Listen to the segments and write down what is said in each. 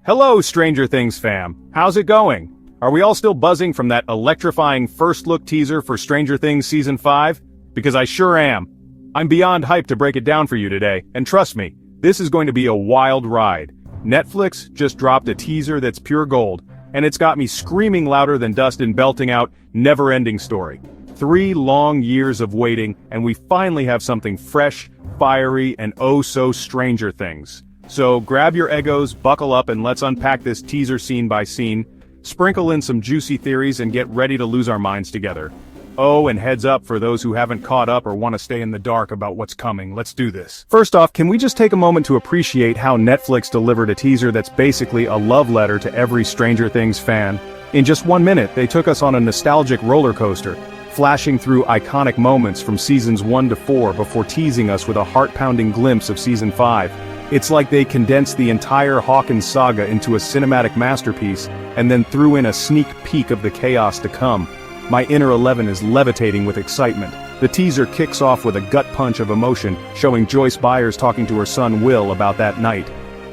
Hello, Stranger Things fam. How's it going? Are we all still buzzing from that electrifying first look teaser for Stranger Things Season 5? Because I sure am. I'm beyond hyped to break it down for you today, and trust me, this is going to be a wild ride. Netflix just dropped a teaser that's pure gold, and it's got me screaming louder than Dustin belting out Never-Ending Story. 3 long years of waiting, and we finally have something fresh, fiery, and oh so Stranger Things. So grab your egos, buckle up, and let's unpack this teaser scene by scene, sprinkle in some juicy theories, and get ready to lose our minds together. Oh, and heads up for those who haven't caught up or want to stay in the dark about what's coming. Let's do this. First off, can we just take a moment to appreciate how Netflix delivered a teaser that's basically a love letter to every Stranger Things fan? In just 1 minute, they took us on a nostalgic roller coaster, flashing through iconic moments from seasons 1 to 4 before teasing us with a heart-pounding glimpse of season 5. It's like they condensed the entire Hawkins saga into a cinematic masterpiece, and then threw in a sneak peek of the chaos to come. My inner 11 is levitating with excitement. The teaser kicks off with a gut punch of emotion, showing Joyce Byers talking to her son Will about that night.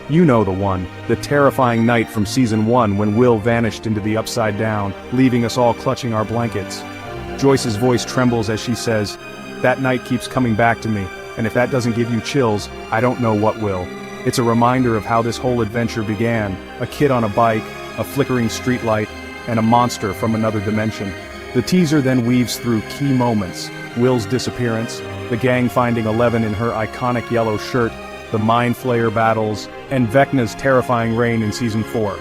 You know the one, the terrifying night from season 1 when Will vanished into the Upside Down, leaving us all clutching our blankets. Joyce's voice trembles as she says, "That night keeps coming back to me, and if that doesn't give you chills, I don't know what will." It's a reminder of how this whole adventure began, a kid on a bike, a flickering streetlight, and a monster from another dimension. The teaser then weaves through key moments: Will's disappearance, the gang finding Eleven in her iconic yellow shirt, the Mind Flayer battles, and Vecna's terrifying reign in season 4.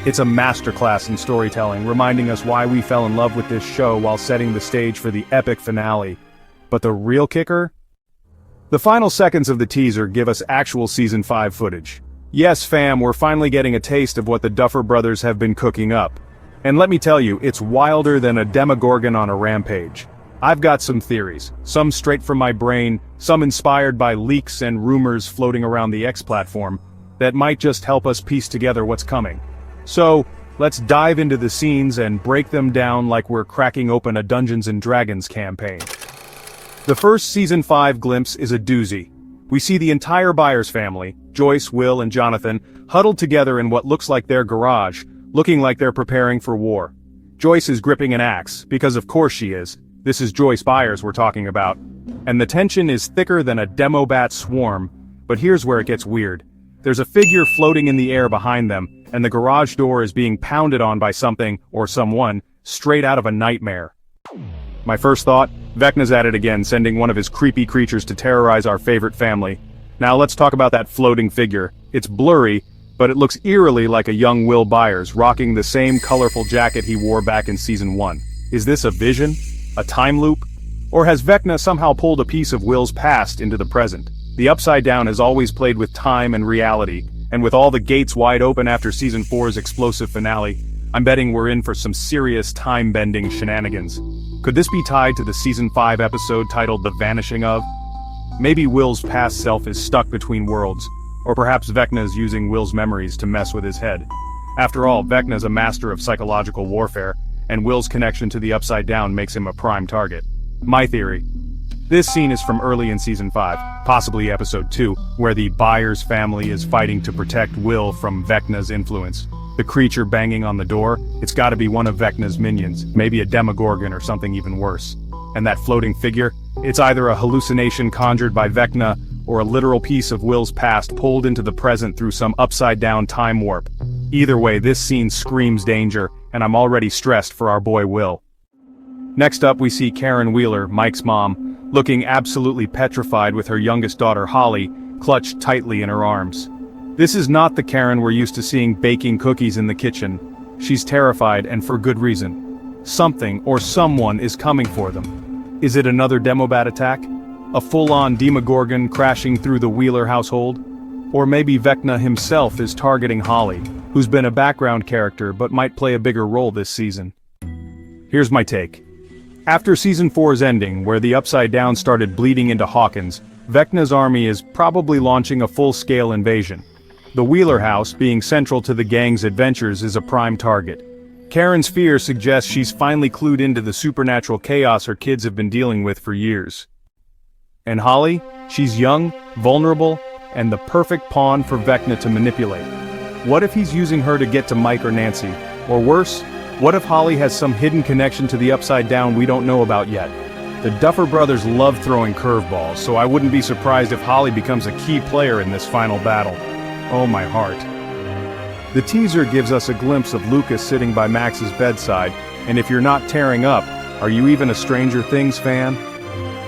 It's a masterclass in storytelling, reminding us why we fell in love with this show while setting the stage for the epic finale. But the real kicker? The final seconds of the teaser give us actual season 5 footage. Yes fam, we're finally getting a taste of what the Duffer Brothers have been cooking up. And let me tell you, it's wilder than a Demogorgon on a rampage. I've got some theories, some straight from my brain, some inspired by leaks and rumors floating around the X platform, that might just help us piece together what's coming. So, let's dive into the scenes and break them down like we're cracking open a Dungeons & Dragons campaign. The first season 5 glimpse is a doozy. We see the entire Byers family, Joyce, Will, and Jonathan, huddled together in what looks like their garage, looking like they're preparing for war. Joyce is gripping an axe, because of course she is. This is Joyce Byers we're talking about. And the tension is thicker than a Demobat swarm, but here's where it gets weird. There's a figure floating in the air behind them, and the garage door is being pounded on by something, or someone, straight out of a nightmare. My first thought, Vecna's at it again, sending one of his creepy creatures to terrorize our favorite family. Now let's talk about that floating figure. It's blurry, but it looks eerily like a young Will Byers, rocking the same colorful jacket he wore back in season 1. Is this a vision? A time loop? Or has Vecna somehow pulled a piece of Will's past into the present? The Upside Down has always played with time and reality, and with all the gates wide open after season 4's explosive finale, I'm betting we're in for some serious time-bending shenanigans. Could this be tied to the season 5 episode titled The Vanishing of? Maybe Will's past self is stuck between worlds, or perhaps Vecna's using Will's memories to mess with his head. After all, Vecna's a master of psychological warfare, and Will's connection to the Upside Down makes him a prime target. My theory. This scene is from early in season 5, possibly episode 2, where the Byers family is fighting to protect Will from Vecna's influence. The creature banging on the door, it's gotta be one of Vecna's minions, maybe a Demogorgon or something even worse. And that floating figure, it's either a hallucination conjured by Vecna, or a literal piece of Will's past pulled into the present through some upside-down time warp. Either way, this scene screams danger, and I'm already stressed for our boy Will. Next up we see Karen Wheeler, Mike's mom, looking absolutely petrified with her youngest daughter Holly, clutched tightly in her arms. This is not the Karen we're used to seeing baking cookies in the kitchen. She's terrified, and for good reason. Something or someone is coming for them. Is it another Demobat attack? A full-on Demogorgon crashing through the Wheeler household? Or maybe Vecna himself is targeting Holly, who's been a background character but might play a bigger role this season. Here's my take. After season 4's ending, where the Upside Down started bleeding into Hawkins, Vecna's army is probably launching a full-scale invasion. The Wheeler house, being central to the gang's adventures, is a prime target. Karen's fear suggests she's finally clued into the supernatural chaos her kids have been dealing with for years. And Holly? She's young, vulnerable, and the perfect pawn for Vecna to manipulate. What if he's using her to get to Mike or Nancy? Or worse, what if Holly has some hidden connection to the Upside Down we don't know about yet? The Duffer Brothers love throwing curveballs, so I wouldn't be surprised if Holly becomes a key player in this final battle. Oh my heart. The teaser gives us a glimpse of Lucas sitting by Max's bedside, and if you're not tearing up, are you even a Stranger Things fan?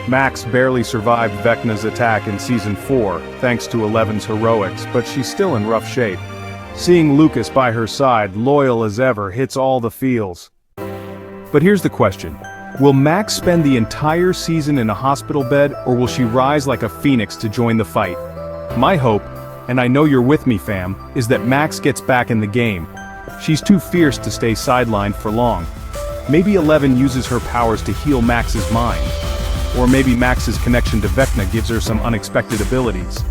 Max barely survived Vecna's attack in Season 4, thanks to Eleven's heroics, but she's still in rough shape. Seeing Lucas by her side, loyal as ever, hits all the feels. But here's the question. Will Max spend the entire season in a hospital bed, or will she rise like a phoenix to join the fight? My hope, and I know you're with me fam, is that Max gets back in the game. She's too fierce to stay sidelined for long. Maybe Eleven uses her powers to heal Max's mind. Or maybe Max's connection to Vecna gives her some unexpected abilities.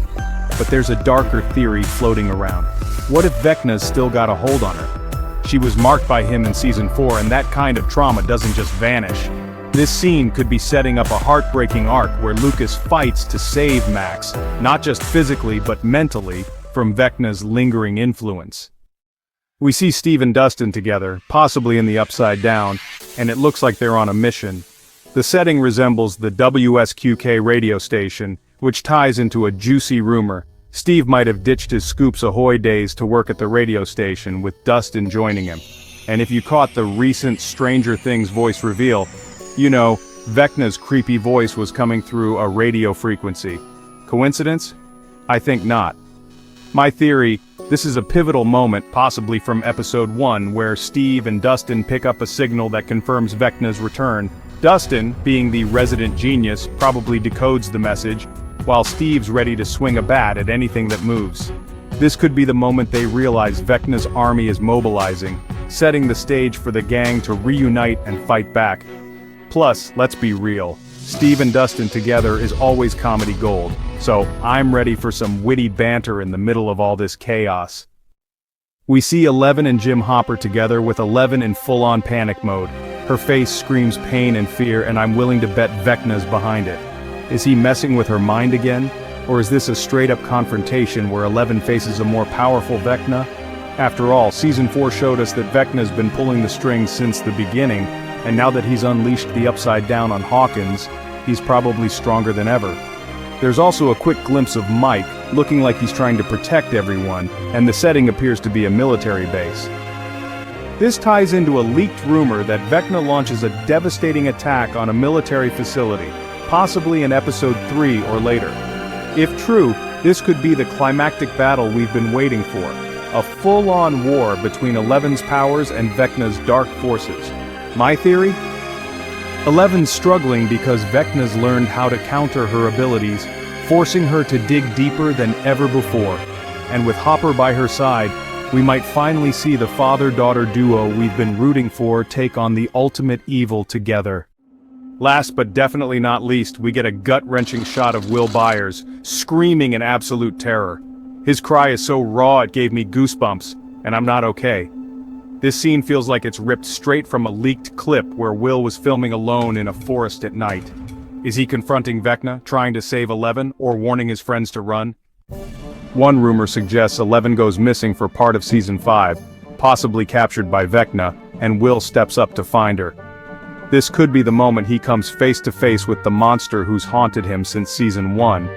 But there's a darker theory floating around. What if Vecna's still got a hold on her? She was marked by him in Season 4, and that kind of trauma doesn't just vanish. This scene could be setting up a heartbreaking arc where Lucas fights to save Max, not just physically but mentally, from Vecna's lingering influence. We see Steve and Dustin together, possibly in the Upside Down, and it looks like they're on a mission. The setting resembles the WSQK radio station, which ties into a juicy rumor. Steve might have ditched his Scoops Ahoy days to work at the radio station, with Dustin joining him. And if you caught the recent Stranger Things voice reveal, you know, Vecna's creepy voice was coming through a radio frequency. Coincidence? I think not. My theory, this is a pivotal moment, possibly from Episode 1, where Steve and Dustin pick up a signal that confirms Vecna's return. Dustin, being the resident genius, probably decodes the message, while Steve's ready to swing a bat at anything that moves. This could be the moment they realize Vecna's army is mobilizing, setting the stage for the gang to reunite and fight back. Plus, let's be real, Steve and Dustin together is always comedy gold, so I'm ready for some witty banter in the middle of all this chaos. We see Eleven and Jim Hopper together, with Eleven in full-on panic mode. Her face screams pain and fear, and I'm willing to bet Vecna's behind it. Is he messing with her mind again? Or is this a straight-up confrontation where Eleven faces a more powerful Vecna? After all, Season 4 showed us that Vecna's been pulling the strings since the beginning, and now that he's unleashed the Upside Down on Hawkins, he's probably stronger than ever. There's also a quick glimpse of Mike, looking like he's trying to protect everyone, and the setting appears to be a military base. This ties into a leaked rumor that Vecna launches a devastating attack on a military facility, possibly in Episode 3 or later. If true, this could be the climactic battle we've been waiting for, a full-on war between Eleven's powers and Vecna's dark forces. My theory? Eleven's struggling because Vecna's learned how to counter her abilities, forcing her to dig deeper than ever before. And with Hopper by her side, we might finally see the father-daughter duo we've been rooting for take on the ultimate evil together. Last but definitely not least, we get a gut-wrenching shot of Will Byers, screaming in absolute terror. His cry is so raw it gave me goosebumps, and I'm not okay. This scene feels like it's ripped straight from a leaked clip where Will was filming alone in a forest at night. Is he confronting Vecna, trying to save Eleven, or warning his friends to run? One rumor suggests Eleven goes missing for part of Season 5, possibly captured by Vecna, and Will steps up to find her. This could be the moment he comes face to face with the monster who's haunted him since Season 1.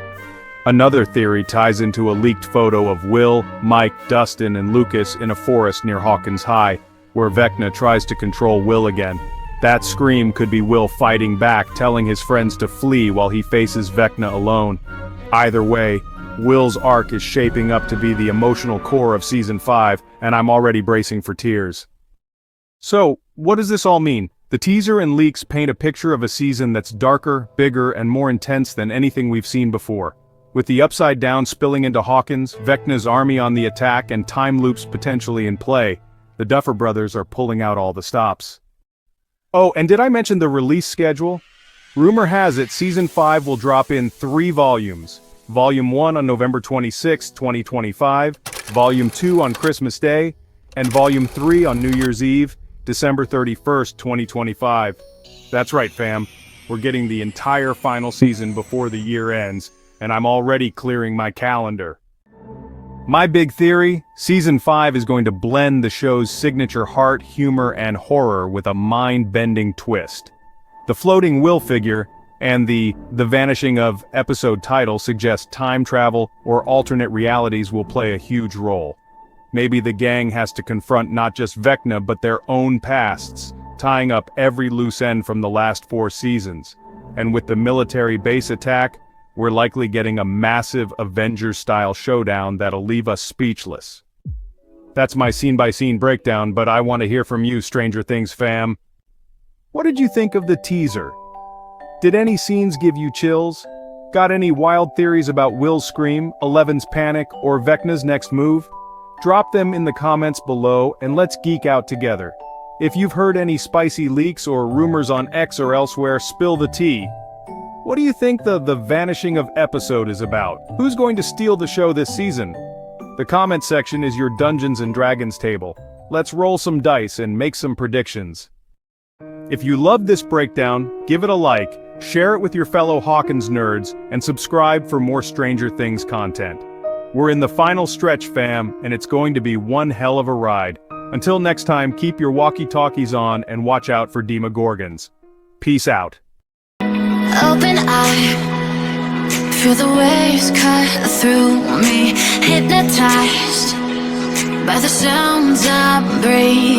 Another theory ties into a leaked photo of Will, Mike, Dustin, and Lucas in a forest near Hawkins High, where Vecna tries to control Will again. That scream could be Will fighting back, telling his friends to flee while he faces Vecna alone. Either way, Will's arc is shaping up to be the emotional core of Season 5, and I'm already bracing for tears. So, what does this all mean? The teaser and leaks paint a picture of a season that's darker, bigger, and more intense than anything we've seen before. With the Upside Down spilling into Hawkins, Vecna's army on the attack, and time loops potentially in play, the Duffer Brothers are pulling out all the stops. Oh, and did I mention the release schedule? Rumor has it Season 5 will drop in 3 volumes. Volume 1 on November 26, 2025, Volume 2 on Christmas Day, and Volume 3 on New Year's Eve, December 31st, 2025. That's right, fam. We're getting the entire final season before the year ends, and I'm already clearing my calendar. My big theory, Season 5 is going to blend the show's signature heart, humor, and horror with a mind-bending twist. The floating will figure and the vanishing of episode title suggest time travel or alternate realities will play a huge role. Maybe the gang has to confront not just Vecna but their own pasts, tying up every loose end from the last 4 seasons. And with the military base attack, we're likely getting a massive Avengers-style showdown that'll leave us speechless. That's my scene-by-scene breakdown, but I want to hear from you, Stranger Things fam. What did you think of the teaser? Did any scenes give you chills? Got any wild theories about Will's scream, Eleven's panic, or Vecna's next move? Drop them in the comments below and let's geek out together. If you've heard any spicy leaks or rumors on X or elsewhere, spill the tea. What do you think the vanishing of episode is about? Who's going to steal the show this season? The comment section is your Dungeons & Dragons table. Let's roll some dice and make some predictions. If you loved this breakdown, give it a like, share it with your fellow Hawkins nerds, and subscribe for more Stranger Things content. We're in the final stretch, fam, and it's going to be one hell of a ride. Until next time, keep your walkie-talkies on and watch out for Demogorgons. Peace out. Open eye, feel the waves cut through me, hypnotized by the sounds I breathe.